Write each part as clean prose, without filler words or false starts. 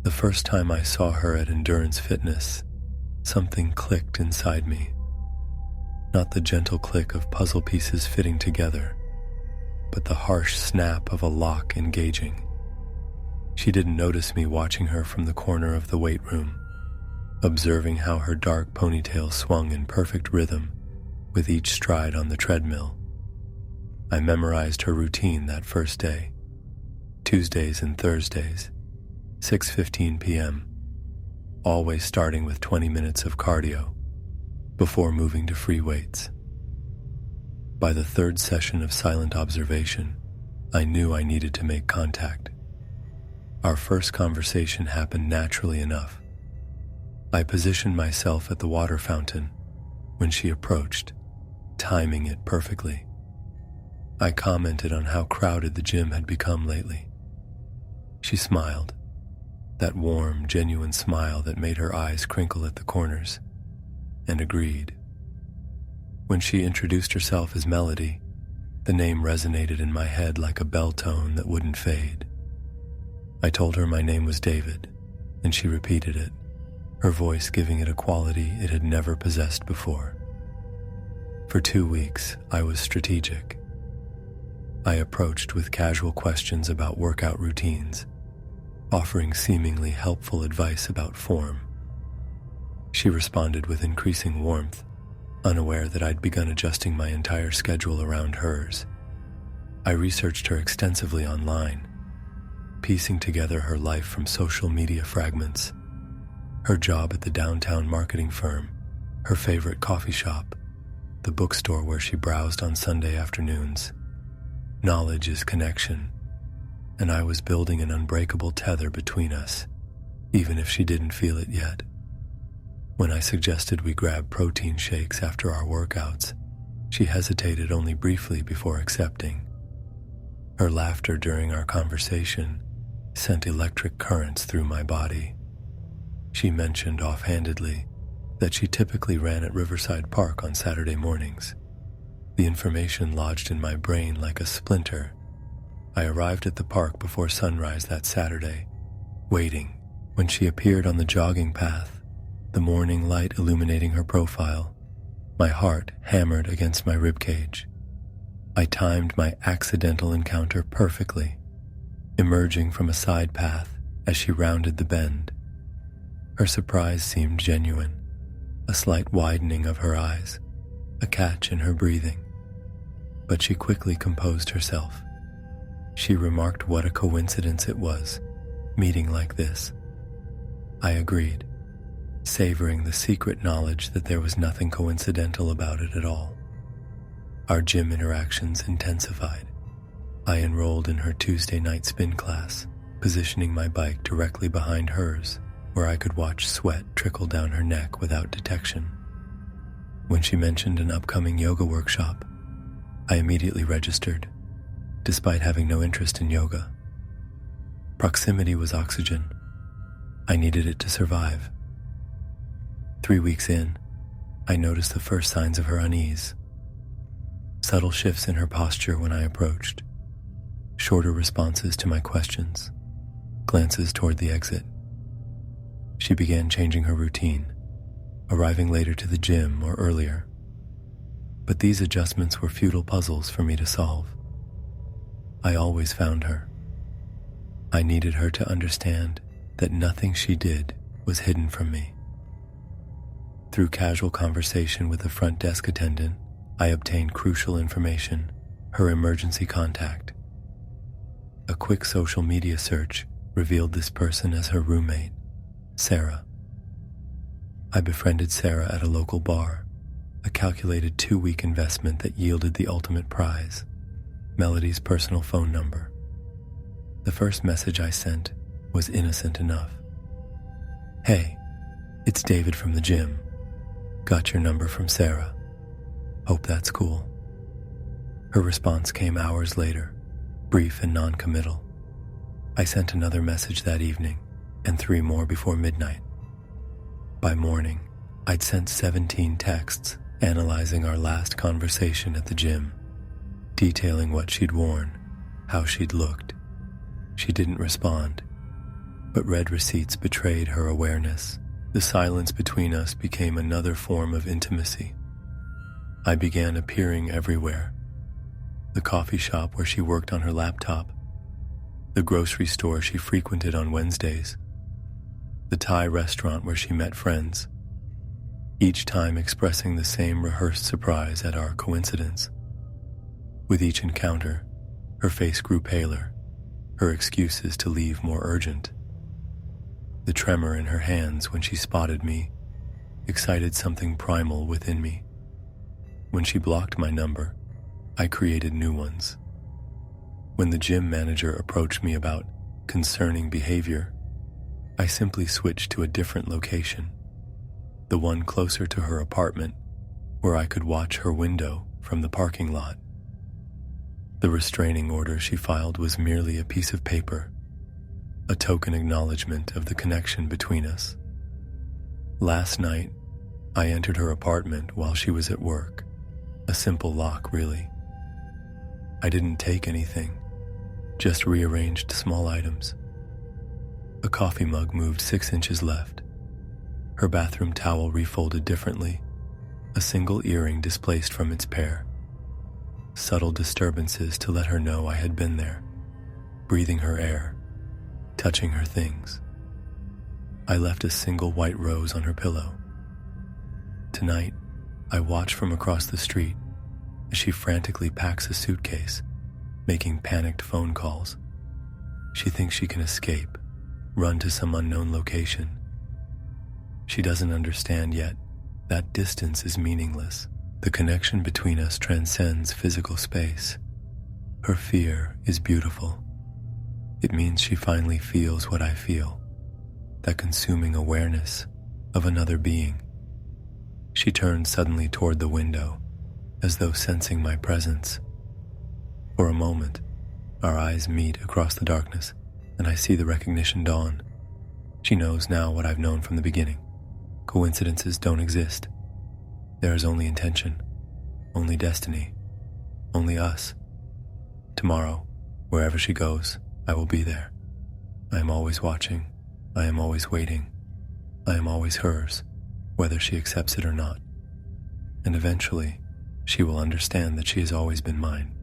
The first time I saw her at Endurance Fitness, something clicked inside me. Not the gentle click of puzzle pieces fitting together, but the harsh snap of a lock engaging. She didn't notice me watching her from the corner of the weight room, observing how her dark ponytail swung in perfect rhythm with each stride on the treadmill. I memorized her routine that first day, Tuesdays and Thursdays, 6:15 p.m., always starting with 20 minutes of cardio before moving to free weights. By the third session of silent observation, I knew I needed to make contact. Our first conversation happened naturally enough. I positioned myself at the water fountain when she approached, timing it perfectly. I commented on how crowded the gym had become lately. She smiled, that warm, genuine smile that made her eyes crinkle at the corners, and agreed. When she introduced herself as Melody, the name resonated in my head like a bell tone that wouldn't fade. I told her my name was David, and she repeated it, her voice giving it a quality it had never possessed before. For 2 weeks, I was strategic. I approached with casual questions about workout routines, offering seemingly helpful advice about form. She responded with increasing warmth, unaware that I'd begun adjusting my entire schedule around hers. I researched her extensively online, piecing together her life from social media fragments, her job at the downtown marketing firm, her favorite coffee shop, the bookstore where she browsed on Sunday afternoons. Knowledge is connection, and I was building an unbreakable tether between us, even if she didn't feel it yet. When I suggested we grab protein shakes after our workouts, she hesitated only briefly before accepting. Her laughter during our conversation sent electric currents through my body. She mentioned offhandedly that she typically ran at Riverside Park on Saturday mornings. The information lodged in my brain like a splinter. I arrived at the park before sunrise that Saturday, waiting. When she appeared on the jogging path, the morning light illuminating her profile, my heart hammered against my ribcage. I timed my accidental encounter perfectly, emerging from a side path as she rounded the bend. Her surprise seemed genuine, a slight widening of her eyes, a catch in her breathing. But she quickly composed herself. She remarked what a coincidence it was, meeting like this. I agreed, savoring the secret knowledge that there was nothing coincidental about it at all. Our gym interactions intensified. I enrolled in her Tuesday night spin class, positioning my bike directly behind hers, where I could watch sweat trickle down her neck without detection. When she mentioned an upcoming yoga workshop, I immediately registered, despite having no interest in yoga. Proximity was oxygen. I needed it to survive. 3 weeks in, I noticed the first signs of her unease. Subtle shifts in her posture when I approached, shorter responses to my questions, glances toward the exit. She began changing her routine, arriving later to the gym or earlier. But these adjustments were futile puzzles for me to solve. I always found her. I needed her to understand that nothing she did was hidden from me. Through casual conversation with the front desk attendant, I obtained crucial information, her emergency contact. A quick social media search revealed this person as her roommate, Sarah. I befriended Sarah at a local bar, a calculated 2-week investment that yielded the ultimate prize, Melody's personal phone number. The first message I sent was innocent enough. "Hey, it's David from the gym. Got your number from Sarah. Hope that's cool." Her response came hours later, brief and non-committal. I sent another message that evening, and 3 more before midnight. By morning, I'd sent 17 texts analyzing our last conversation at the gym, detailing what she'd worn, how she'd looked. She didn't respond. but read receipts betrayed her awareness. The silence between us became another form of intimacy. I began appearing everywhere. The coffee shop where she worked on her laptop, the grocery store she frequented on Wednesdays, the Thai restaurant where she met friends, each time expressing the same rehearsed surprise at our coincidence. With each encounter, her face grew paler, her excuses to leave more urgent. The tremor in her hands when she spotted me excited something primal within me. When she blocked my number, I created new ones. When the gym manager approached me about concerning behavior, I simply switched to a different location, the one closer to her apartment where I could watch her window from the parking lot. The restraining order she filed was merely a piece of paper, a token acknowledgement of the connection between us. Last night, I entered her apartment while she was at work. A simple lock, really. I didn't take anything, just rearranged small items. A coffee mug moved 6 inches left. Her bathroom towel refolded differently, a single earring displaced from its pair. Subtle disturbances to let her know I had been there, breathing her air, touching her things. I left a single white rose on her pillow. Tonight, I watch from across the street as she frantically packs a suitcase, making panicked phone calls. She thinks she can escape, run to some unknown location. She doesn't understand yet that distance is meaningless. The connection between us transcends physical space. Her fear is beautiful. It means she finally feels what I feel, that consuming awareness of another being. She turned suddenly toward the window, as though sensing my presence. For a moment, our eyes meet across the darkness, and I see the recognition dawn. She knows now what I've known from the beginning. Coincidences don't exist. There is only intention, only destiny, only us. Tomorrow, wherever she goes, I will be there. I am always watching. I am always waiting. I am always hers, whether she accepts it or not. And eventually, she will understand that she has always been mine.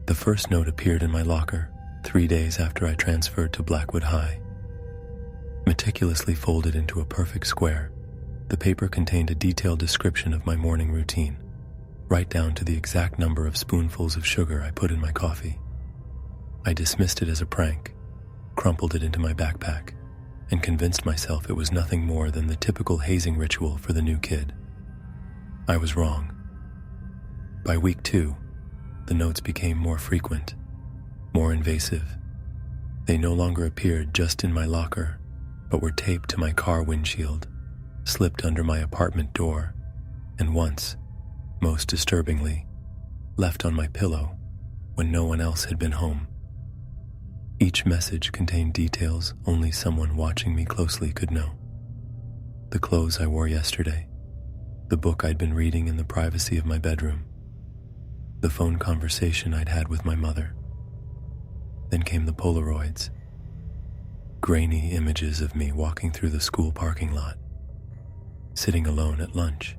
The first note appeared in my locker 3 days after I transferred to Blackwood High. Meticulously folded into a perfect square, the paper contained a detailed description of my morning routine, right down to the exact number of spoonfuls of sugar I put in my coffee. I dismissed it as a prank, crumpled it into my backpack, and convinced myself it was nothing more than the typical hazing ritual for the new kid. I was wrong. By week 2, the notes became more frequent, more invasive. They no longer appeared just in my locker, but were taped to my car windshield, slipped under my apartment door, and once, most disturbingly, left on my pillow when no one else had been home. Each message contained details only someone watching me closely could know. The clothes I wore yesterday, the book I'd been reading in the privacy of my bedroom, the phone conversation I'd had with my mother. Then came the Polaroids, grainy images of me walking through the school parking lot, sitting alone at lunch,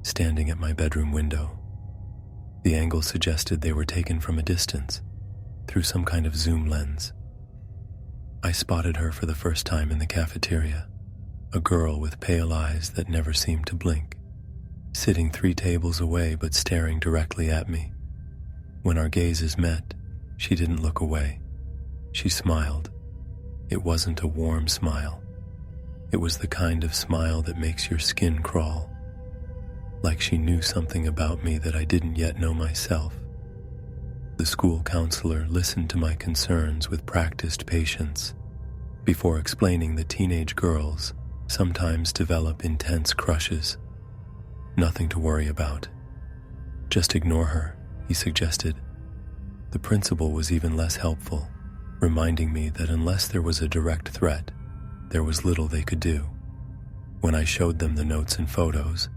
standing at my bedroom window. The angle suggested they were taken from a distance, through some kind of zoom lens. I spotted her for the first time in the cafeteria, a girl with pale eyes that never seemed to blink, sitting 3 tables away but staring directly at me. When our gazes met, she didn't look away. She smiled. It wasn't a warm smile. It was the kind of smile that makes your skin crawl, like she knew something about me that I didn't yet know myself. The school counselor listened to my concerns with practiced patience before explaining that teenage girls sometimes develop intense crushes. Nothing to worry about. Just ignore her, he suggested. The principal was even less helpful, reminding me that unless there was a direct threat, there was little they could do. When I showed them the notes and photos,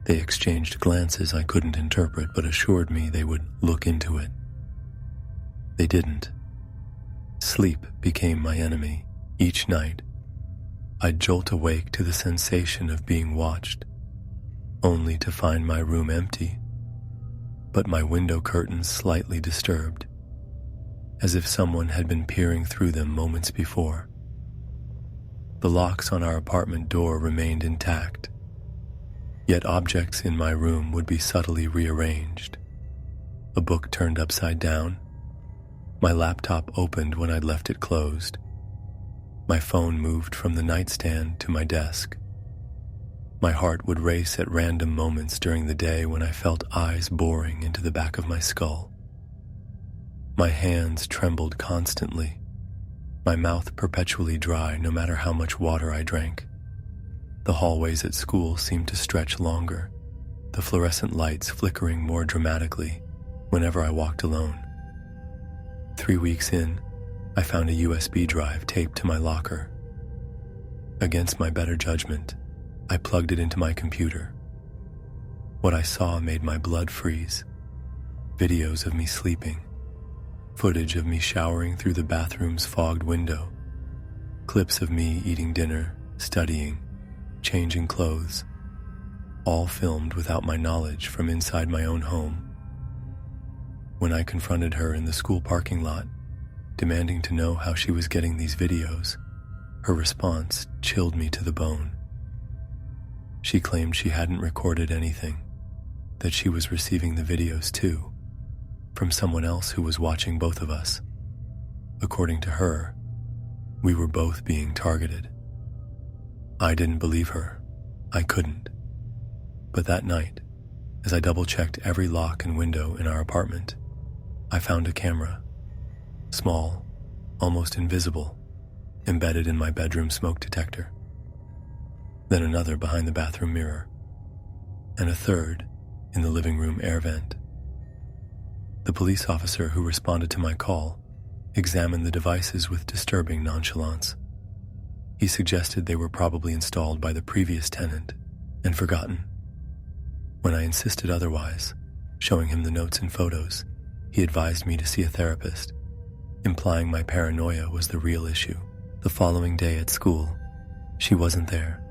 they exchanged glances I couldn't interpret but assured me they would look into it. They didn't. Sleep became my enemy. Each night, I'd jolt awake to the sensation of being watched, only to find my room empty, but my window curtains slightly disturbed, as if someone had been peering through them moments before. The locks on our apartment door remained intact, yet objects in my room would be subtly rearranged. A book turned upside down. My laptop opened when I'd left it closed. My phone moved from the nightstand to my desk. My heart would race at random moments during the day when I felt eyes boring into the back of my skull. My hands trembled constantly, my mouth perpetually dry no matter how much water I drank. The hallways at school seemed to stretch longer, the fluorescent lights flickering more dramatically whenever I walked alone. 3 weeks in, I found a USB drive taped to my locker. Against my better judgment, I plugged it into my computer. What I saw made my blood freeze. Videos of me sleeping, footage of me showering through the bathroom's fogged window, clips of me eating dinner, studying, changing clothes, all filmed without my knowledge from inside my own home. When I confronted her in the school parking lot, demanding to know how she was getting these videos, her response chilled me to the bone. She claimed she hadn't recorded anything, that she was receiving the videos too, from someone else who was watching both of us. According to her, we were both being targeted. I didn't believe her. I couldn't. But that night, as I double-checked every lock and window in our apartment, I found a camera, small, almost invisible, embedded in my bedroom smoke detector. Then another behind the bathroom mirror, and a third in the living room air vent. The police officer who responded to my call examined the devices with disturbing nonchalance. He suggested they were probably installed by the previous tenant and forgotten. When I insisted otherwise, showing him the notes and photos, he advised me to see a therapist, implying my paranoia was the real issue. The following day at school, she wasn't there.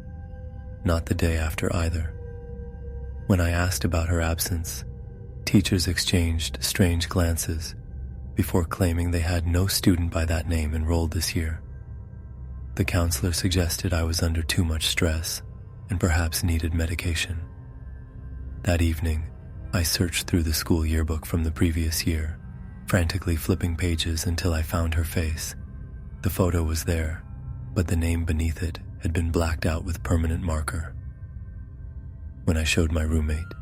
Not the day after either. When I asked about her absence, teachers exchanged strange glances before claiming they had no student by that name enrolled this year. The counselor suggested I was under too much stress and perhaps needed medication. That evening, I searched through the school yearbook from the previous year, frantically flipping pages until I found her face. The photo was there, but the name beneath it had been blacked out with permanent marker. When I showed my roommate,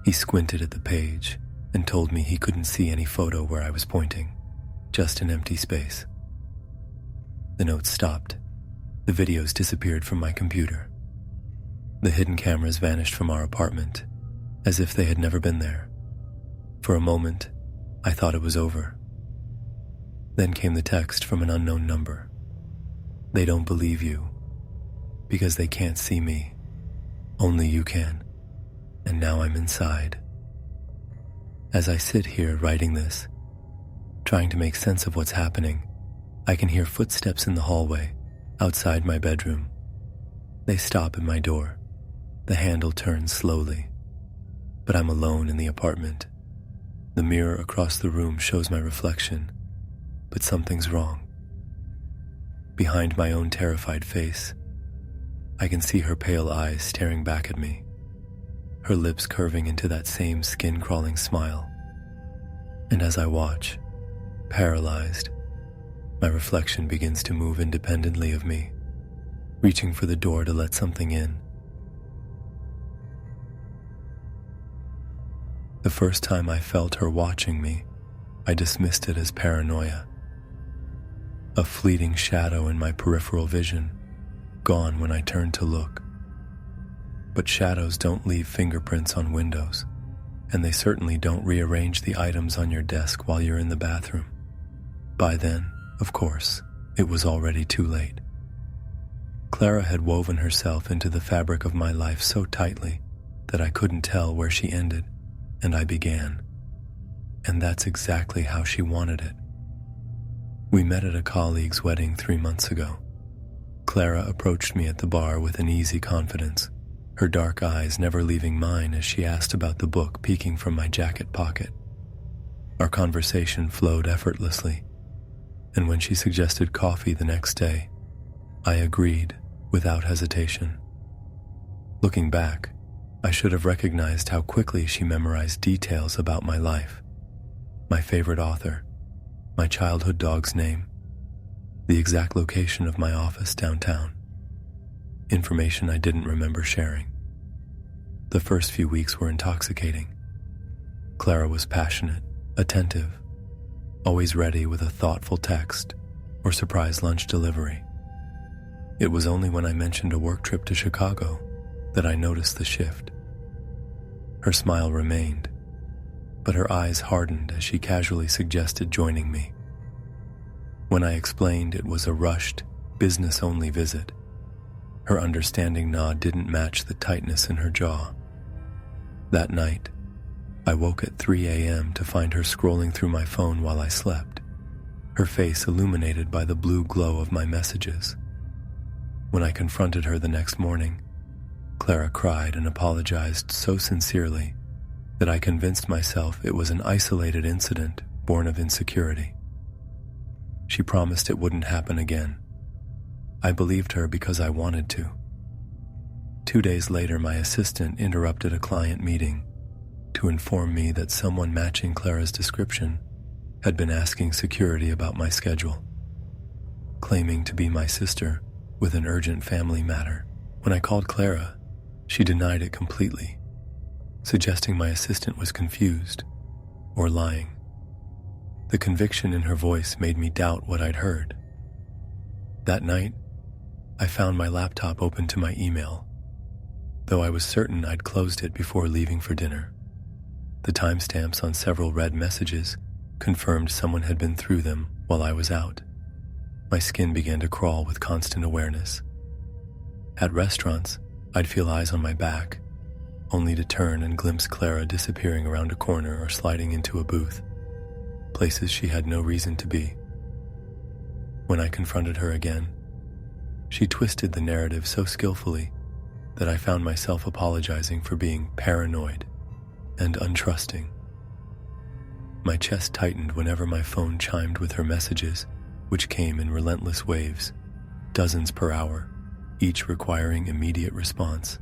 he squinted at the page and told me he couldn't see any photo where I was pointing, just an empty space. The notes stopped. The videos disappeared from my computer. The hidden cameras vanished from our apartment, as if they had never been there. For a moment, I thought it was over. Then came the text from an unknown number. They don't believe you, because they can't see me. Only you can. And now I'm inside. As I sit here writing this, trying to make sense of what's happening, I can hear footsteps in the hallway, outside my bedroom. They stop at my door. The handle turns slowly. But I'm alone in the apartment. The mirror across the room shows my reflection, but something's wrong. Behind my own terrified face, I can see her pale eyes staring back at me, her lips curving into that same skin-crawling smile. And as I watch, paralyzed, my reflection begins to move independently of me, reaching for the door to let something in. The first time I felt her watching me, I dismissed it as paranoia. A fleeting shadow in my peripheral vision, gone when I turned to look. But shadows don't leave fingerprints on windows, and they certainly don't rearrange the items on your desk while you're in the bathroom. By then, of course, it was already too late. Clara had woven herself into the fabric of my life so tightly that I couldn't tell where she ended and I began. And that's exactly how she wanted it. We met at a colleague's wedding 3 months ago. Clara approached me at the bar with an easy confidence, her dark eyes never leaving mine as she asked about the book peeking from my jacket pocket. Our conversation flowed effortlessly, and when she suggested coffee the next day, I agreed without hesitation. Looking back, I should have recognized how quickly she memorized details about my life, my favorite author, my childhood dog's name, the exact location of my office downtown, information I didn't remember sharing. The first few weeks were intoxicating. Clara was passionate, attentive, always ready with a thoughtful text or surprise lunch delivery. It was only when I mentioned a work trip to Chicago that I noticed the shift. Her smile remained, but her eyes hardened as she casually suggested joining me. When I explained it was a rushed, business-only visit, her understanding nod didn't match the tightness in her jaw. That night, I woke at 3 a.m. to find her scrolling through my phone while I slept, her face illuminated by the blue glow of my messages. When I confronted her the next morning, Clara cried and apologized so sincerely that I convinced myself it was an isolated incident born of insecurity. She promised it wouldn't happen again. I believed her because I wanted to. 2 days later, my assistant interrupted a client meeting to inform me that someone matching Clara's description had been asking security about my schedule, claiming to be my sister with an urgent family matter. When I called Clara, she denied it completely, suggesting my assistant was confused or lying. The conviction in her voice made me doubt what I'd heard. That night, I found my laptop open to my email, though I was certain I'd closed it before leaving for dinner. The timestamps on several read messages confirmed someone had been through them while I was out. My skin began to crawl with constant awareness. At restaurants, I'd feel eyes on my back, only to turn and glimpse Clara disappearing around a corner or sliding into a booth, places she had no reason to be. When I confronted her again, she twisted the narrative so skillfully that I found myself apologizing for being paranoid and untrusting. My chest tightened whenever my phone chimed with her messages, which came in relentless waves, dozens per hour, each requiring immediate response.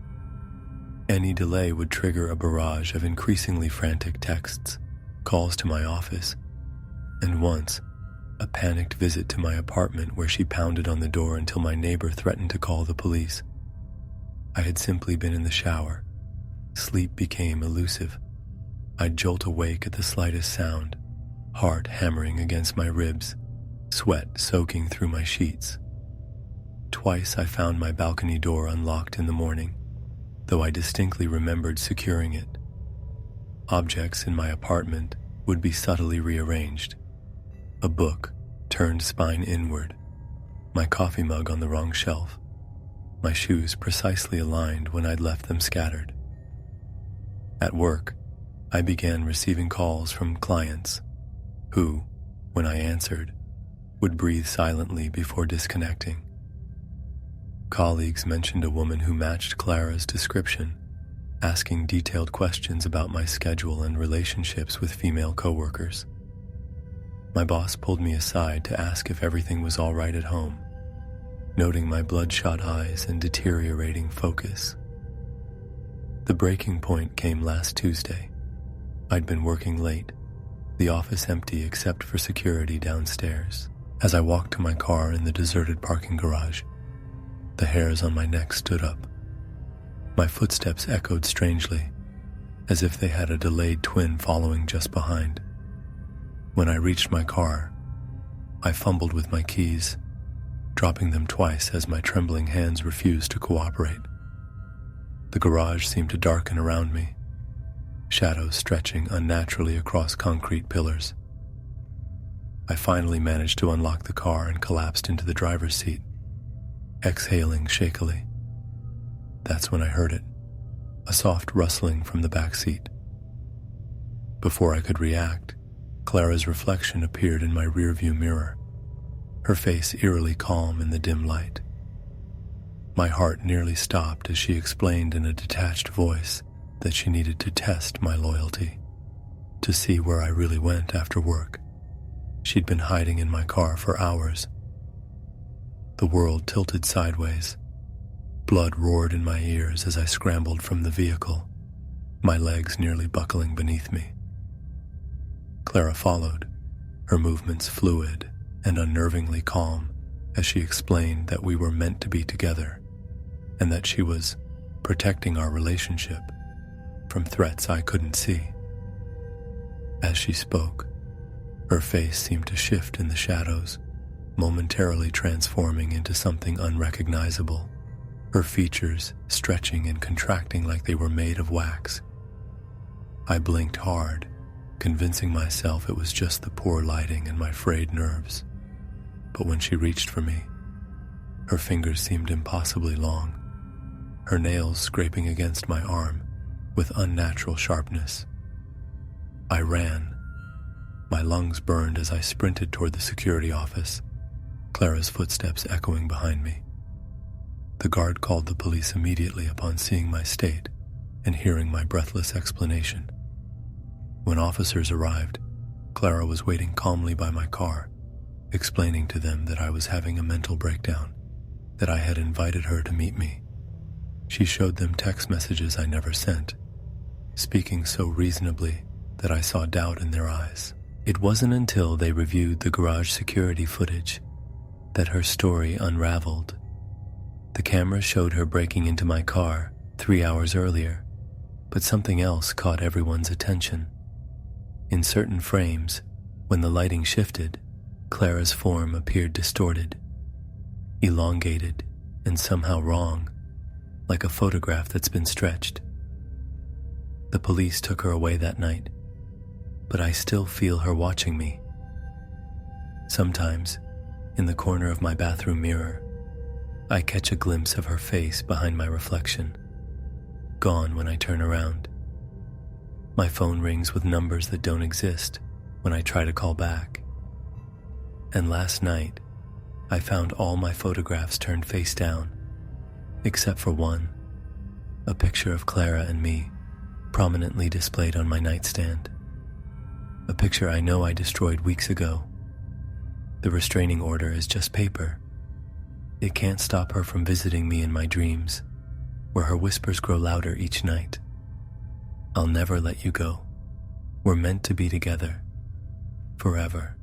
Any delay would trigger a barrage of increasingly frantic texts, calls to my office, and once, a panicked visit to my apartment where she pounded on the door until my neighbor threatened to call the police. I had simply been in the shower. Sleep became elusive. I'd jolt awake at the slightest sound, heart hammering against my ribs, sweat soaking through my sheets. Twice I found my balcony door unlocked in the morning, though I distinctly remembered securing it. Objects in my apartment would be subtly rearranged. A book turned spine inward, my coffee mug on the wrong shelf, my shoes precisely aligned when I'd left them scattered. At work, I began receiving calls from clients who, when I answered, would breathe silently before disconnecting. Colleagues mentioned a woman who matched Clara's description, asking detailed questions about my schedule and relationships with female coworkers. My boss pulled me aside to ask if everything was all right at home, noting my bloodshot eyes and deteriorating focus. The breaking point came last Tuesday. I'd been working late, the office empty except for security downstairs. As I walked to my car in the deserted parking garage, the hairs on my neck stood up. My footsteps echoed strangely, as if they had a delayed twin following just behind. When I reached my car, I fumbled with my keys, dropping them twice as my trembling hands refused to cooperate. The garage seemed to darken around me, shadows stretching unnaturally across concrete pillars. I finally managed to unlock the car and collapsed into the driver's seat, exhaling shakily. That's when I heard it, a soft rustling from the back seat. Before I could react, Clara's reflection appeared in my rearview mirror, her face eerily calm in the dim light. My heart nearly stopped as she explained in a detached voice that she needed to test my loyalty, to see where I really went after work. She'd been hiding in my car for hours. The world tilted sideways. Blood roared in my ears as I scrambled from the vehicle, my legs nearly buckling beneath me. Clara followed, her movements fluid and unnervingly calm as she explained that we were meant to be together and that she was protecting our relationship from threats I couldn't see. As she spoke, her face seemed to shift in the shadows, momentarily transforming into something unrecognizable, her features stretching and contracting like they were made of wax. I blinked hard, convincing myself it was just the poor lighting and my frayed nerves. But when she reached for me, her fingers seemed impossibly long, her nails scraping against my arm with unnatural sharpness. I ran. My lungs burned as I sprinted toward the security office, Clara's footsteps echoing behind me. The guard called the police immediately upon seeing my state and hearing my breathless explanation. When officers arrived, Clara was waiting calmly by my car, explaining to them that I was having a mental breakdown, that I had invited her to meet me. She showed them text messages I never sent, speaking so reasonably that I saw doubt in their eyes. It wasn't until they reviewed the garage security footage that her story unraveled. The camera showed her breaking into my car 3 hours earlier, but something else caught everyone's attention. In certain frames, when the lighting shifted, Clara's form appeared distorted, elongated, and somehow wrong, like a photograph that's been stretched. The police took her away that night, but I still feel her watching me. Sometimes, in the corner of my bathroom mirror, I catch a glimpse of her face behind my reflection, gone when I turn around. My phone rings with numbers that don't exist when I try to call back. And last night, I found all my photographs turned face down, except for one, a picture of Clara and me, prominently displayed on my nightstand. A picture I know I destroyed weeks ago. The restraining order is just paper. It can't stop her from visiting me in my dreams, where her whispers grow louder each night. I'll never let you go. We're meant to be together, forever.